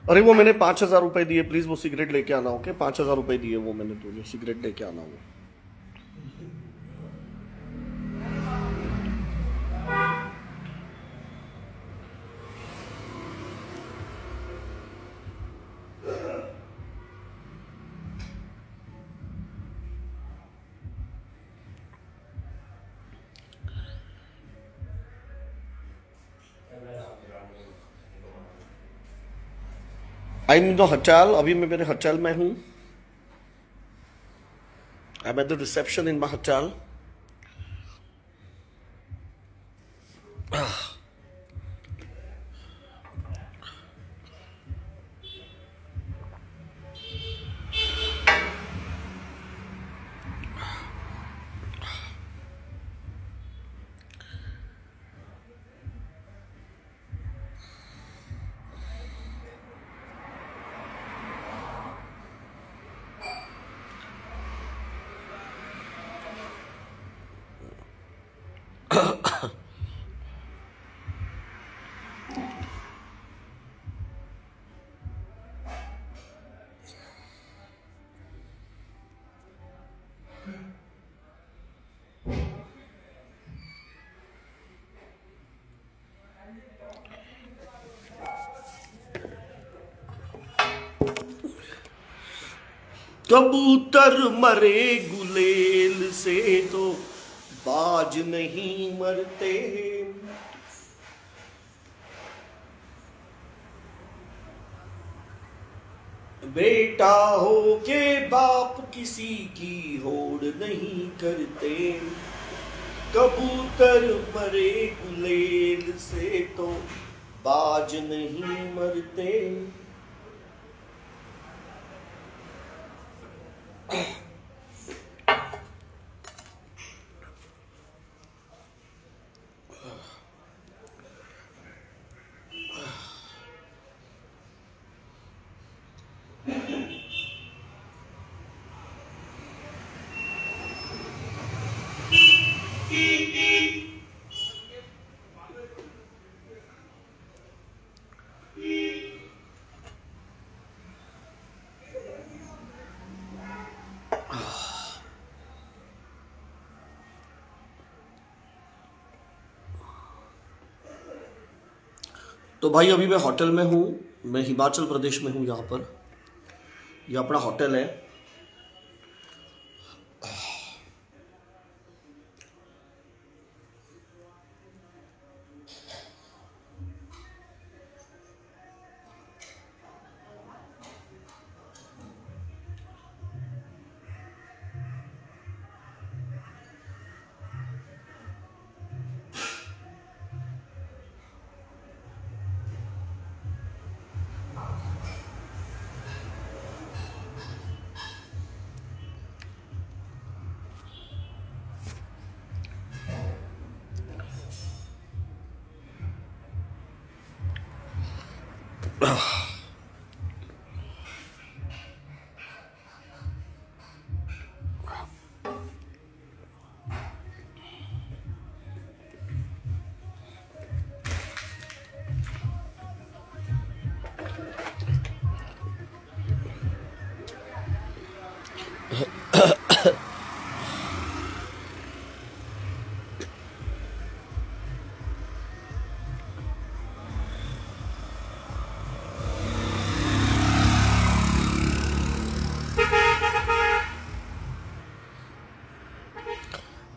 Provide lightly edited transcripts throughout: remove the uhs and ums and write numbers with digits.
अरे वो मैंने 5,000 रुपए दिए, प्लीज वो सिगरेट लेके आना। ओके, 5,000 रुपए दिए वो मैंने तुझे, सिगरेट लेके आना वो। I am in the hotel, अभी मैं मेरे होटल में हूँ। I am at the reception in my hotel. कबूतर मरे गुलेल से तो बाज नहीं मरते। बेटा हो के बाप किसी की होड़ नहीं करते। कबूतर मरे गुलेल से तो बाज नहीं मरते। तो भाई अभी मैं होटल में हूँ, मैं हिमाचल प्रदेश में हूँ। यहाँ पर ये अपना होटल है।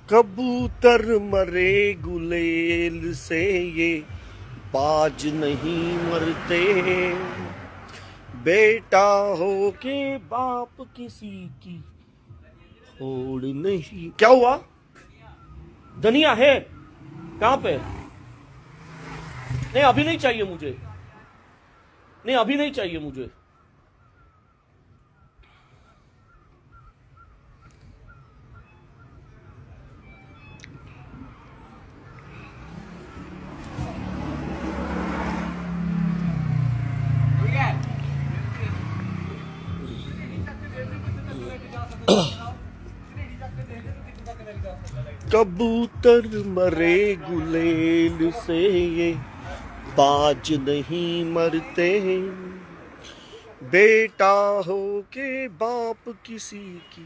कबूतर मरे गुलेल से ये बाज नहीं मरते। बेटा हो के बाप किसी की होड़ नहीं। क्या हुआ? धनिया है कहाँ पे? नहीं अभी नहीं चाहिए मुझे, नहीं अभी नहीं चाहिए मुझे। कबूतर मरे गुलेल से ये बाज नहीं मरते। बेटा हो के बाप किसी की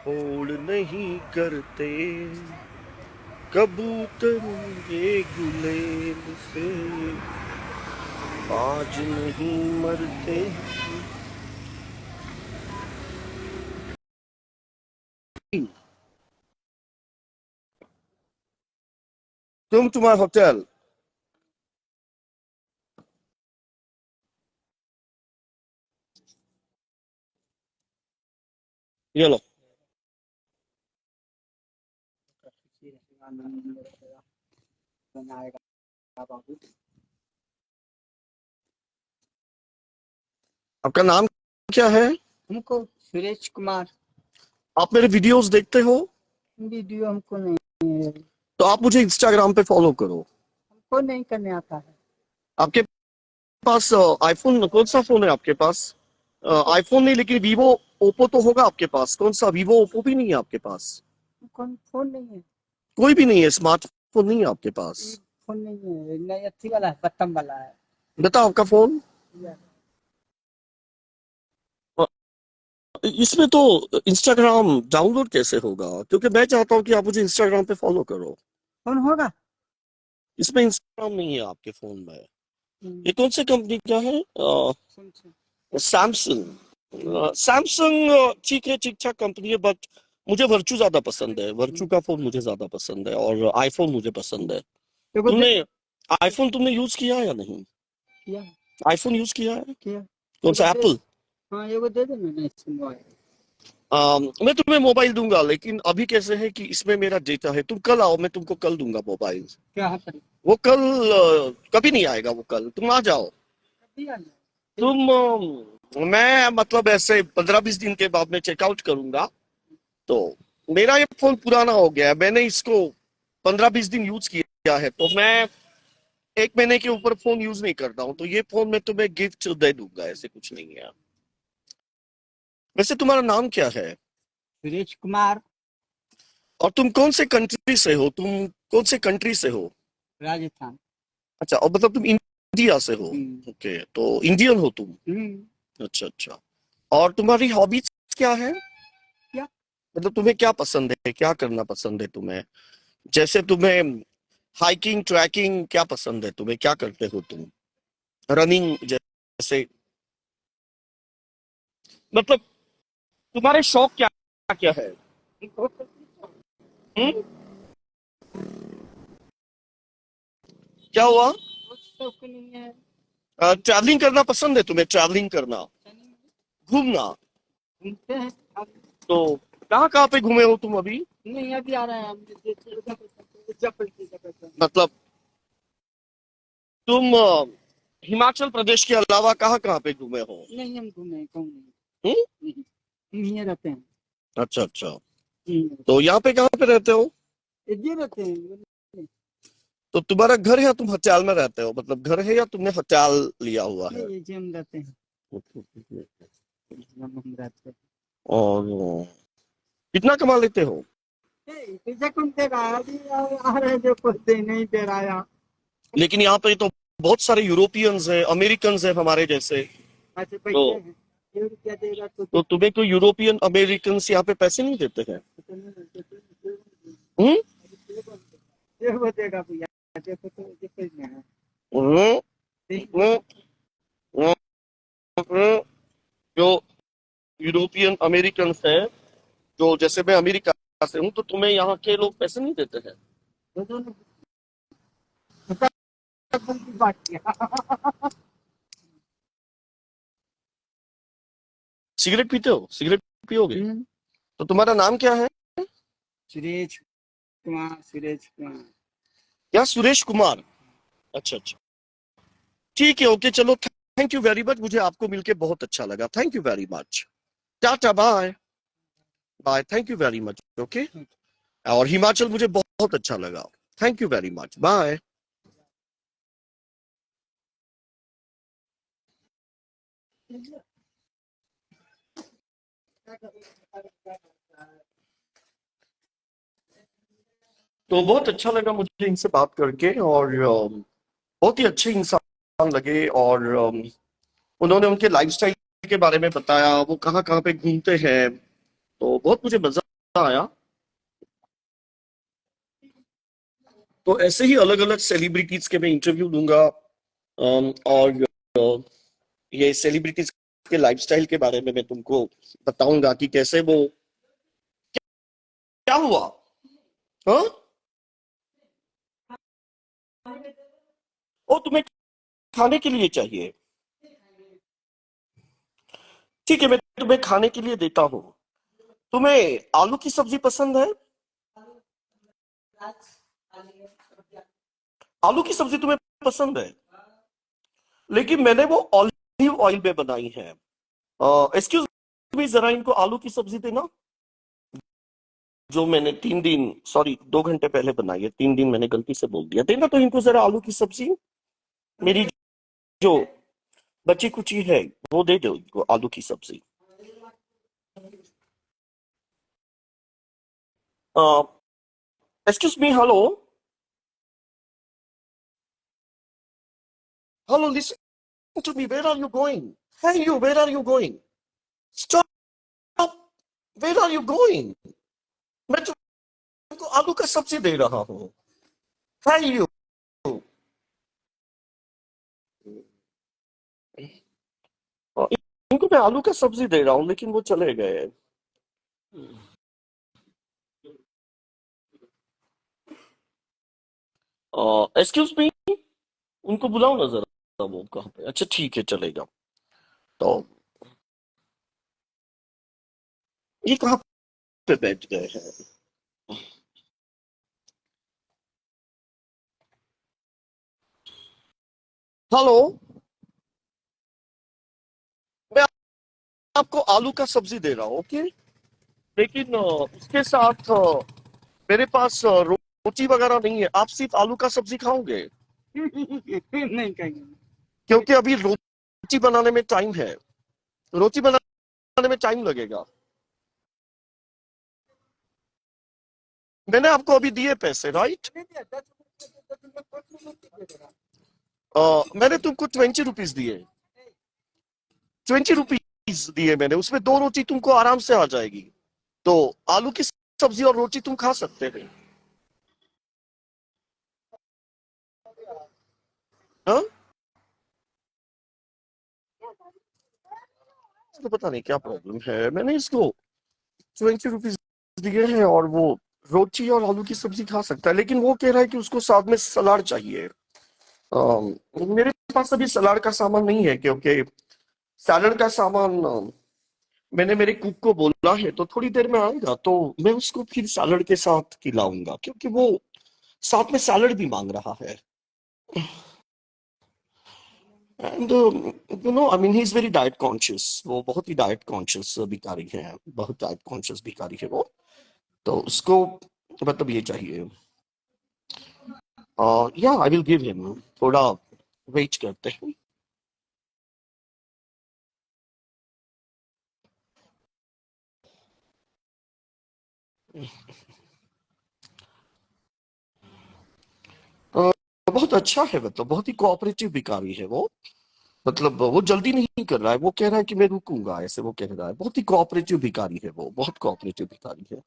होड़ नहीं करते, कबूतर ये गुलेल से आज नहीं मरते। तुम तुम्हारा होटल ये लो। आपका नाम क्या है? हमको सुरेश कुमार। आप मेरे वीडियोस देखते हो? वीडियो हमको नहीं है, तो आप मुझे इंस्टाग्राम पे फॉलो करो। हमको नहीं करने आता है। आपके पास आईफोन, कौन सा फोन है आपके पास? आईफोन नहीं, लेकिन वीवो ओप्पो तो होगा आपके पास। कौन सा? वीवो ओप्पो भी नहीं है आपके पास? कौन फोन नहीं है? कोई भी नहीं है, स्मार्टफोन नहीं है आपके पास? ये फोन नहीं है, नहीं अच्छी वाला है, बटन वाला है। बताओ आपका फोन। अ, इसमें तो इंस्टाग्राम डाउनलोड कैसे होगा? क्योंकि मैं चाहता हूँ कि आप मुझे इंस्टाग्राम पे फॉलो करो। फोन होगा? इसमें इंस्टाग्राम नहीं है आपके फोन में। हम्म, ये कौन सी कंपनी का है? सैमसंग। सैमसंग ठीक है, ठीक ठाक कंपनी है, बट मुझे वर्चू ज्यादा पसंद है। वर्चू का फोन मुझे ज्यादा पसंद है, और आईफोन मुझे पसंद है। एगो दे तुमने आईफोन तुमने यूज किया है या नहीं? किया आईफोन यूज किया है? किया कौन एगो सा, दे। एप्पल? हाँ एगो दे दे ना, इस मोबाइल। मैं तुम्हें मोबाइल दूंगा, लेकिन अभी कैसे है कि इसमें मेरा डेटा है। तुम कल आओ, मैं तुमको कल दूंगा मोबाइल। क्या है पर? वो कल कभी नहीं आएगा। वो कल तुम आ जाओ। कभी आना? तुम मैं मतलब ऐसे 15-20 दिन के बाद में चेकआउट करूंगा। तो मेरा ये फोन पुराना हो गया है, मैंने इसको 15-20 दिन यूज किया है, तो मैं 1 महीने के ऊपर फोन यूज नहीं करता हूँ। तो ये फोन मैं तुम्हें गिफ्ट दे दूंगा, ऐसे कुछ नहीं है। वैसे तुम्हारा नाम क्या है? सुरेश कुमार। और तुम कौन से कंट्री से हो? तुम कौन से कंट्री से हो? राजस्थान। अच्छा, और मतलब तुम इंडिया से हो? हम्म। ओके, तो इंडियन हो तुम? अच्छा अच्छा। और तुम्हारी हॉबीज क्या है? क्या? मतलब तुम्हें क्या पसंद है, क्या करना पसंद है तुम्हें? जैसे तुम्हें हाइकिंग, ट्रैकिंग क्या पसंद है तुम्हें? क्या करते हो तुम? रनिंग जैसे, मतलब तुम्हारे शौक क्या क्या है? हम्म? क्या हुआ? कुछ शौक नहीं है। ट्रैवलिंग करना पसंद है तुम्हें? ट्रैवलिंग करना, घूमना? घूमते हैं अब। तो कहाँ कहाँ पे घूमे हो तुम अभी? नहीं अभी आ रहे हैं हम, मुजफ्फरपुर की जगह पे। मतलब तुम हिमाचल प्रदेश के अलावा कहाँ कहाँ पे घूमे हो? नहीं हम घूमे कहूँ नहीं। हम्म? नहीं, हम यहीं रहते हैं। अच्छा अच्छा। यहीं रहते तो यहाँ पे कहाँ पे रहते हो? हैं। यहीं रहते हैं। तो तुम्हारा घर है या तुम हथियाल में रहते हो? मतलब घर है या तुमने हथियाल लिया हुआ नहीं है? ये जी हम रहते हैं। हम रहते हैं। और कितना कमा लेते हो? पैसा कौन दे रहा है? अभी आ रहे हैं जो कुछ दे नहीं दे रहा है यहाँ। लेकिन यहाँ पे तो बहुत सारे यूरोपियंस हैं, अमेरिकन हैं हमारे जैसे। ऐसे तो बैठे हैं। 1 रुपया देगा तो तुम्हें कोई यूरोपियन, अमेरिकन यहाँ पे पैसे नहीं देते हैं? हम्म? देखो देगा भैया। देखो तो देखो नहीं है। हम्म? हम्म? हम्म? जो यूरोपियन अमेरिकन है, जो जैसे मैं अमेरिका से हूँ, तो तुम्हें यहाँ के लोग पैसे नहीं देते हैं? वो दोनों की बात किया। सिगरेट पीते हो? सिगरेट पियोगे? तो तुम्हारा नाम क्या है? सुरेश कुमार। सुरेश कुमार। क्या, सुरेश कुमार? अच्छा अच्छा, ठीक है, ओके, चलो, थैंक यू वेरी मच। मुझे आपको मिलके बहुत अच्छा लगा। Thank you very much. टाटा, bye bye, thank you very much. Okay. और हिमाचल मुझे बहुत अच्छा लगा। Thank you very much, bye. तो बहुत अच्छा लगा मुझे इनसे बात करके, और बहुत ही अच्छे इंसान लगे। और उन्होंने उनके लाइफस्टाइल के बारे में बताया, वो कहाँ कहाँ पे घूमते हैं। तो बहुत मुझे मजा आया। तो ऐसे ही अलग अलग सेलिब्रिटीज के मैं इंटरव्यू लूंगा। और ये सेलिब्रिटीज के लाइफस्टाइल के बारे में मैं तुमको बताऊंगा कि कैसे वो, क्या हुआ। हाँ, वो तुम्हें खाने के लिए चाहिए। ठीक है, मैं तुम्हें खाने के लिए देता हूँ। तुम्हें आलू की सब्जी पसंद है? आलू की सब्जी तुम्हें पसंद है, लेकिन मैंने वो ऑलिव ऑयल में बनाई है। एक्सक्यूज मी, जरा इनको आलू की सब्जी देना, जो मैंने 3 दिन, सॉरी 2 घंटे पहले बनाई है। 3 दिन मैंने गलती से बोल दिया। देना तो इनको जरा आलू की सब्जी। मेरी जो बची कुची है वो दे दो इनको, आलू की सब्जी। Excuse me, hello, hello, listen to me, where are you going? Hey you, where are you going? Stop! Where are you going? मैं तुमको आलू का सब्जी दे रहा हूँ। Hey you! इनको मैं आलू का सब्जी दे रहा हूँ, लेकिन वो चले गए। एक्सक्यूज मी, उनको बुलाओ ना जरा, वो कहाँ पे? अच्छा ठीक है, चलेगा। तो ये कहाँ पे बैठ गए हैं? हेलो, मैं आपको आलू का सब्जी दे रहा हूँ, ओके? लेकिन उसके साथ मेरे पास रोटी वगैरह नहीं है। आप सिर्फ आलू का सब्जी खाओगे? नहीं कहेंगे। क्योंकि अभी रोटी बनाने में टाइम है। रोटी बनाने में टाइम लगेगा। मैंने आपको अभी दिए पैसे, राइट? मैंने तुमको 20 रुपीज दिए। 20 रुपीज दिए मैंने, उसमें 2 रोटी तुमको आराम से आ जाएगी। तो आलू की सब्जी और रोटी तुम खा सकते हो। हाँ, तो पता नहीं क्या प्रॉब्लम है। मैंने इसको 20 रुपीज दिए हैं, और वो रोटी और आलू की सब्जी खा सकता है, लेकिन वो कह रहा है कि उसको साथ में सलाद चाहिए। मेरे पास अभी सलाद का सामान नहीं है, क्योंकि सैलड का सामान मैंने मेरे कुक को बोला है। तो थोड़ी देर में आएगा, तो मैं उसको फिर सैलड के साथ खिलाऊंगा, क्योंकि वो साथ में सैलड भी मांग रहा है। And I mean he is very diet conscious. वो बहुत ही डाइट कॉन्शियस भिखारी है, बहुत डाइट कॉन्शियस भिखारी है वो। तो उसको मतलब ये चाहिए। या आई विल गिव हिम, थोड़ा वेट करते हैं। बहुत अच्छा है, मतलब बहुत ही कोऑपरेटिव भिखारी है वो। मतलब वो जल्दी नहीं कर रहा है, वो कह रहा है कि मैं रुकूंगा, ऐसे वो कह रहा है। बहुत ही कोऑपरेटिव भिखारी है वो, बहुत कोऑपरेटिव भिखारी है।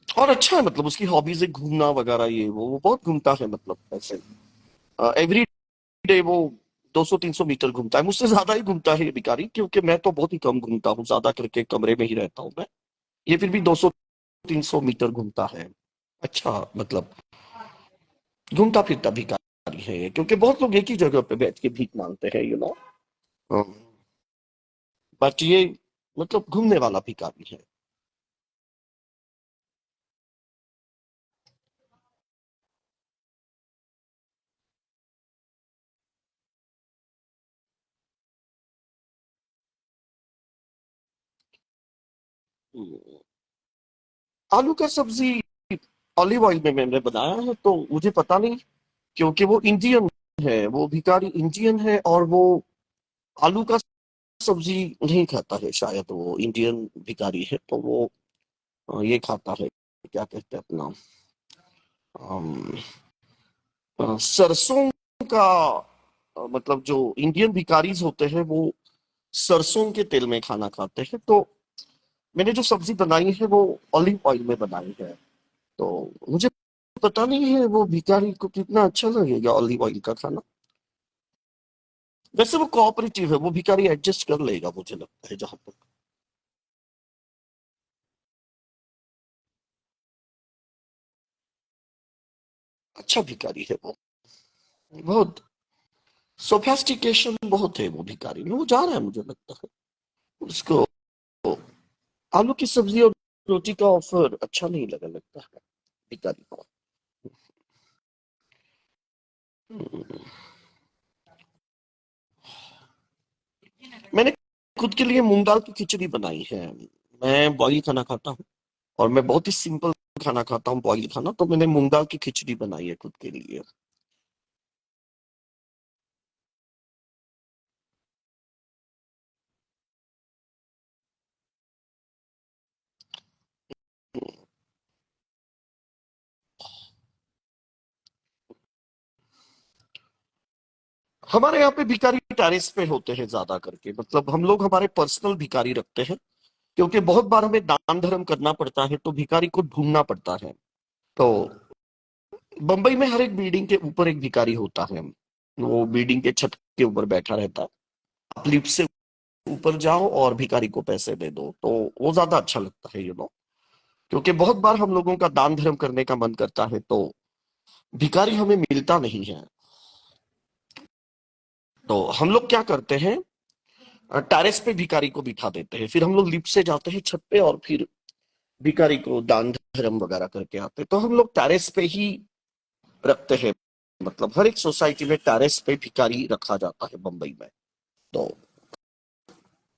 और अच्छा है, मतलब उसकी हॉबीज है घूमना वगैरह, ये वो बहुत घूमता है, मतलब ऐसे एवरी डे वो 200-300 मीटर घूमता है। मुझसे ज्यादा ही घूमता है ये भिखारी, क्योंकि मैं तो बहुत ही कम घूमता हूँ, ज्यादा करके कमरे में ही रहता हूँ मैं। ये फिर भी 200-300 मीटर घूमता है। अच्छा, मतलब घूमता फिरता भिखारी है ये, क्योंकि बहुत लोग एक ही जगह पे बैठ के भीख मांगते हैं, यू नो। बट ये मतलब घूमने वाला भिखारी है। हम्म, आलू का सब्जी ऑलिव ऑयल में मैंने बनाया है, तो मुझे पता नहीं क्योंकि वो इंडियन है, वो भिखारी इंडियन है और वो आलू का सब्जी नहीं खाता है, शायद वो इंडियन भिखारी है तो वो ये खाता है, क्या कहते हैं अपना, अम, सरसों का, मतलब जो इंडियन भिखारीज होते हैं वो सरसों के तेल में खाना खाते हैं। तो मैंने जो सब्जी बनाई है वो ऑलिव ऑयल में बनाई है। तो मुझे पता नहीं है वो भिखारी को कितना अच्छा लगेगा ऑलिव ऑयल का खाना। वैसे वो कोऑपरेटिव है, वो भिखारी एडजस्ट कर लेगा मुझे लगता है, जहां तक। अच्छा भिखारी है वो, बहुत सोफेस्टिकेशन बहुत है वो भिखारी में, वो जा रहा है मुझे लगता है। उसको आलू की सब्जी और रोटी का ऑफर अच्छा नहीं लगा लगता है भिखारी को। मैंने खुद के लिए मूंग दाल की खिचड़ी बनाई है। मैं बॉइल खाना खाता हूँ और मैं बहुत ही सिंपल खाना खाता हूँ, बॉइल खाना। तो मैंने मूंग दाल की खिचड़ी बनाई है खुद के लिए। हमारे यहाँ पे भिखारी टेरेस पे होते हैं ज्यादा करके, मतलब हम लोग हमारे पर्सनल भिखारी रखते हैं, क्योंकि बहुत बार हमें दान धर्म करना पड़ता है तो भिखारी को ढूंढना पड़ता है। तो बंबई में हर एक बिल्डिंग के ऊपर एक भिखारी होता है, वो बिल्डिंग के छत के ऊपर बैठा रहता है। आप लिफ्ट से ऊपर जाओ और भिखारी को पैसे दे दो, तो वो ज्यादा अच्छा लगता है, क्योंकि बहुत बार हम लोगों का दान धर्म करने का मन करता है तो भिखारी हमें मिलता नहीं है। तो हम लोग क्या करते हैं, टेरेस पे भिखारी को बिठा देते हैं, फिर हम लोग लिफ्ट से जाते हैं छत पे और फिर भिखारी को दान धर्म वगैरह करके आते हैं। तो हम लोग टेरेस पे ही रखते हैं, मतलब हर एक सोसाइटी में टेरेस पे भिखारी रखा जाता है बंबई में। तो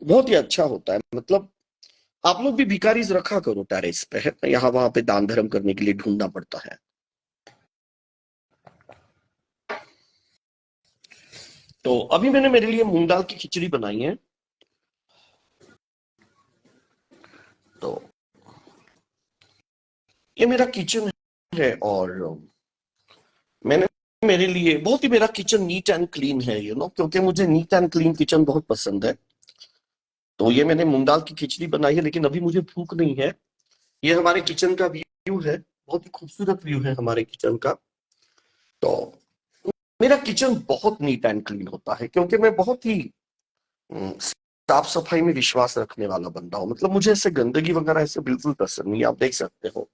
बहुत ही अच्छा होता है, मतलब आप लोग भी भिखारीज रखा करो टेरेस पे, है यहाँ वहां पे दान धर्म करने के लिए ढूंढना पड़ता है। तो अभी मैंने मेरे लिए मूंग दाल की खिचड़ी बनाई है। तो ये मेरा किचन है और मैंने मेरे लिए बहुत ही, मेरा किचन नीट एंड क्लीन है, क्योंकि मुझे नीट एंड क्लीन किचन बहुत पसंद है। तो ये मैंने मूंग दाल की खिचड़ी बनाई है, लेकिन अभी मुझे भूख नहीं है। ये हमारे किचन का व्यू है, बहुत ही खूबसूरत व्यू है हमारे किचन का। तो मेरा किचन बहुत नीट एंड क्लीन होता है, क्योंकि मैं बहुत ही साफ सफाई में विश्वास रखने वाला बंदा हूँ। मतलब मुझे ऐसे गंदगी वगैरह ऐसे बिल्कुल पसंद नहीं, आप देख सकते हो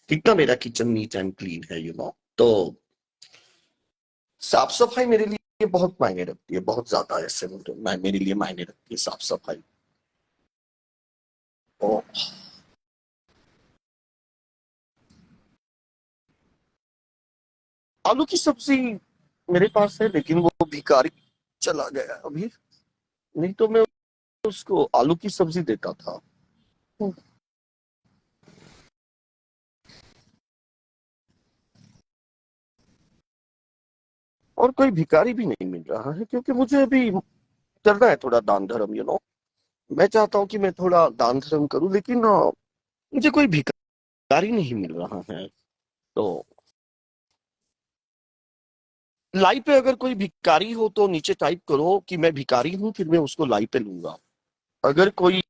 कितना मेरा किचन नीट एंड क्लीन है। तो साफ सफाई मेरे लिए बहुत मायने रखती है, बहुत ज्यादा, ऐसे मेरे लिए मायने रखती है साफ सफाई। तो आलू की सब्जी मेरे पास है, लेकिन वो भिखारी चला गया अभी, नहीं तो मैं उसको आलू की सब्जी देता था। और कोई भिखारी भी नहीं मिल रहा है, क्योंकि मुझे अभी करना है थोड़ा दान धर्म। मैं चाहता हूँ कि मैं थोड़ा दान धर्म करूं, लेकिन मुझे कोई भिखारी नहीं मिल रहा है। तो लाइव पे अगर कोई भिखारी हो तो नीचे टाइप करो कि मैं भिखारी हूं, फिर मैं उसको लाइव पे लूंगा। अगर कोई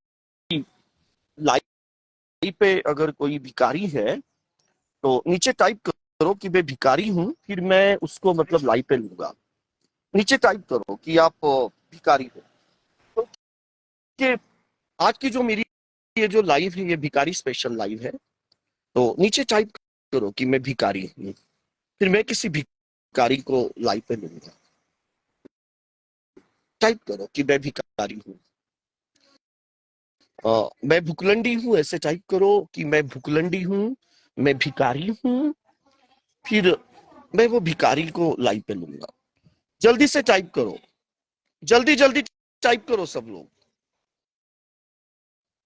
लाइव पे अगर कोई भिखारी है तो नीचे टाइप करो कि मैं भिखारी हूं, फिर मैं उसको मतलब लाइव पे लूंगा। नीचे टाइप करो कि आप भिखारी हो। तो कि आज की जो मेरी ये जो लाइव है ये भिखारी स्पेशल लाइव है। तो नीचे टाइप करो कि मैं भिखारी हूँ, फिर मैं किसी भिखारी को लाइव पे लूंगा। टाइप करो कि मैं भिखारी हूँ। मैं भुकलंडी हूँ, ऐसे टाइप करो कि मैं भुकलंडी हूँ, मैं भिखारी हूँ, फिर मैं वो भिखारी को लाइव पे लूंगा। जल्दी से टाइप करो, जल्दी जल्दी टाइप करो सब लोग,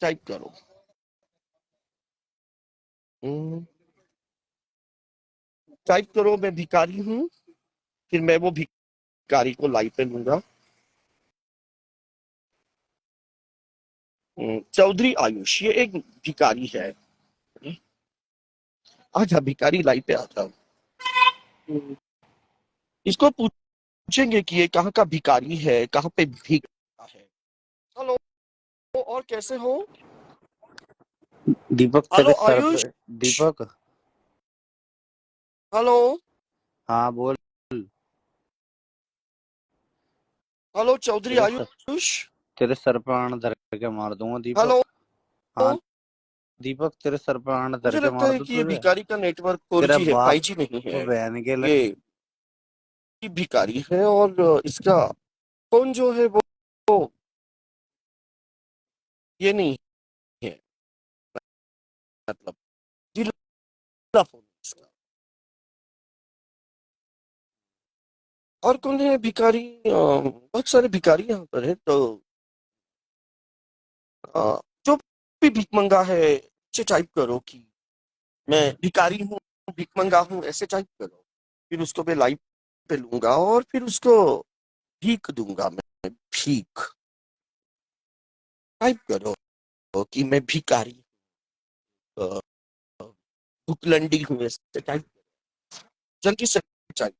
टाइप करो। टाइप करो मैं भिखारी हूँ, फिर मैं वो भिखारी को लाइव पे लूंगा। चौधरी आयुष, ये एक भिखारी है। आजा भिखारी, लाइव पे आ जाओ। इसको पूछेंगे कि ये कहाँ का भिखारी है, कहाँ पे भीख है। हेलो, और कैसे हो? दीपक हेलो तेरे सर आयुष। पे। दीपक, हेलो। हाँ बोल। हेलो चौधरी तेरे सर आयुष। तेरे सर पर आण धर के मार दूंगा दीपक। हेलो। हाँ दीपक, तेरे सर पर आण धर मुझे के लगता मार है दूं कि ये तुझे। भिखारी का नेटवर्क तेरा 4G है, बाप 5G नहीं है। बहन के ये भिखारी है, और इसका फोन जो है वो ये नहीं है, मतलब जिला फोन है इसका। और कौन है भिखारी? बहुत सारे भिखारी यहाँ पर है। तो जो भी भीख मंगा है, नीचे टाइप करो कि मैं भिखारी हूँ, भीख मंगा हूँ, ऐसे टाइप करो। फिर उसको मैं लाइव पे लूंगा और फिर उसको भीख दूंगा। मैं भीख टाइप करो कि मैं भिखारी, अ, भुखलंडी हूँ, ऐसे टाइप जल्दी से टाइप।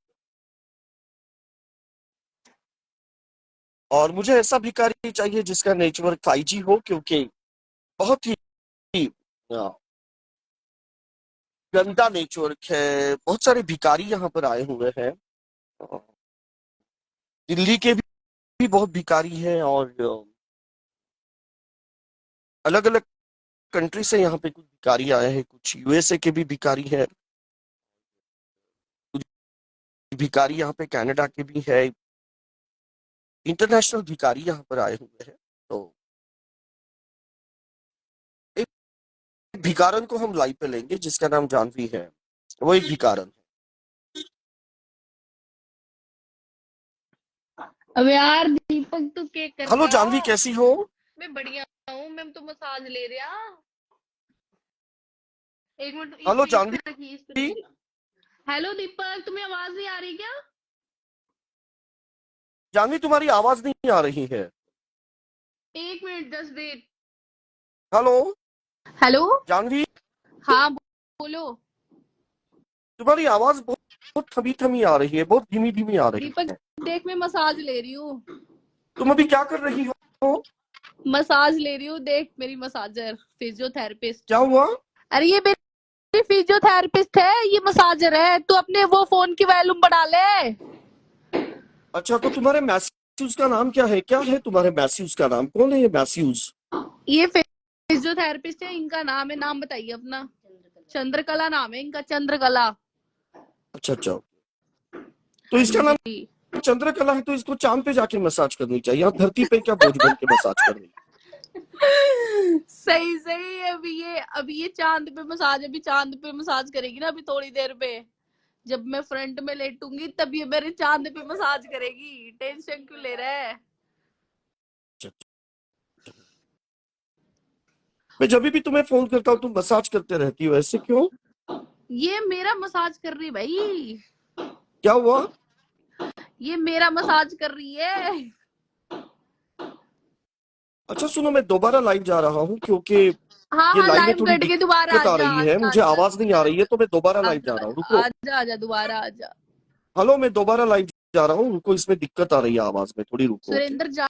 और मुझे ऐसा भिखारी चाहिए जिसका नेटवर्क 5G हो, क्योंकि बहुत ही अ, गंदा नेटवर्क है। बहुत सारे भिखारी यहाँ पर आए हुए हैं। अ, दिल्ली के भी बहुत भिखारी हैं, और अलग अलग कंट्री से यहाँ पे कुछ भिखारी आए हैं। कुछ USA के भी भिखारी हैं, कुछ भिखारी यहाँ पे कनाडा के भी है। इंटरनेशनल भिखारी यहाँ पर आए हुए हैं। तो एक भिखारन को हम लाइव पे लेंगे जिसका नाम जानवी है। वो एक भिखारन है। अब यार दीपक तू क्या कर हेलो रहा? जानवी, कैसी हो? मैं बढ़िया हूँ। मैं तो मसाज ले रहा। एक मिनट हेलो इस पे जानवी। रखी, इस पे रखी। हेलो दीपक, तुम्हें आवाज नहीं आ रही क्या? जानवी, तुम्हारी आवाज नहीं आ रही है। एक minute, 10 wait. Hello hello. Janvi, हाँ बोलो। तुम्हारी आवाज बहुत बहुत थमी थमी आ रही है, बहुत धीमी धीमी आ रही दीपक है। देख, मैं मसाज ले रही हूँ। तुम अभी क्या कर रही हो? मसाज ले रही हूँ, देख मेरी मसाजर फिजियोथेरेपिस्ट। क्या हुआ? अरे ये मेरी फिजियोथेरेपिस्ट है, ये मसाजर है। तू अपने वो फोन की वॉल्यूम बढ़ा ले। अच्छा, तो तुम्हारे मैथ्यूज का नाम क्या है? क्या है तुम्हारे मैथ्यूज का नाम? कौन है ये मैथ्यूज? ये फिजियोथेरेपिस्ट है, इनका नाम है। नाम बताइए अपना। चंद्रकला नाम है इनका, चंद्रकला। अच्छा अच्छा, तो हाँ इसका नाम जी। चंद्रकला है, तो इसको चांद पे जाके मसाज करनी चाहिए। यहाँ धरती पे क्या बोझ बन के मसाज कर रही है? सही सही। अभी ये चांद पे मसाज, अभी चांद पे मसाज करेगी ना अभी थोड़ी देर पे। जब मैं फ्रंट में लेटूंगी तब ये मेरे चांद पे मसाज करेगी। टेंशन क्यों ले रहा है? अच्छा, मैं जब भी तुम्हें फोन करता हूँ तुम मसाज करते रहती हो, ऐसे क्यों? ये मेरा मसाज कर रही भाई। क्या हुआ? ये मेरा मसाज कर रही है। अच्छा सुनो, मैं दोबारा लाइव जा रहा हूँ क्योंकि हाँ ये हाँ, लाइव में लाइव थोड़ी कट के दोबारा दिक्कत आ आजा रही है, आजा मुझे आजा आवाज नहीं आ रही है, तो मैं दोबारा लाइव जा आजा रहा हूँ। रुको। आजा आजा, दोबारा आजा। हेलो, मैं दोबारा लाइव जा रहा हूँ, रुको, इसमें दिक्कत आ रही है आवाज में, थोड़ी रुको। सुरेंद्र जा।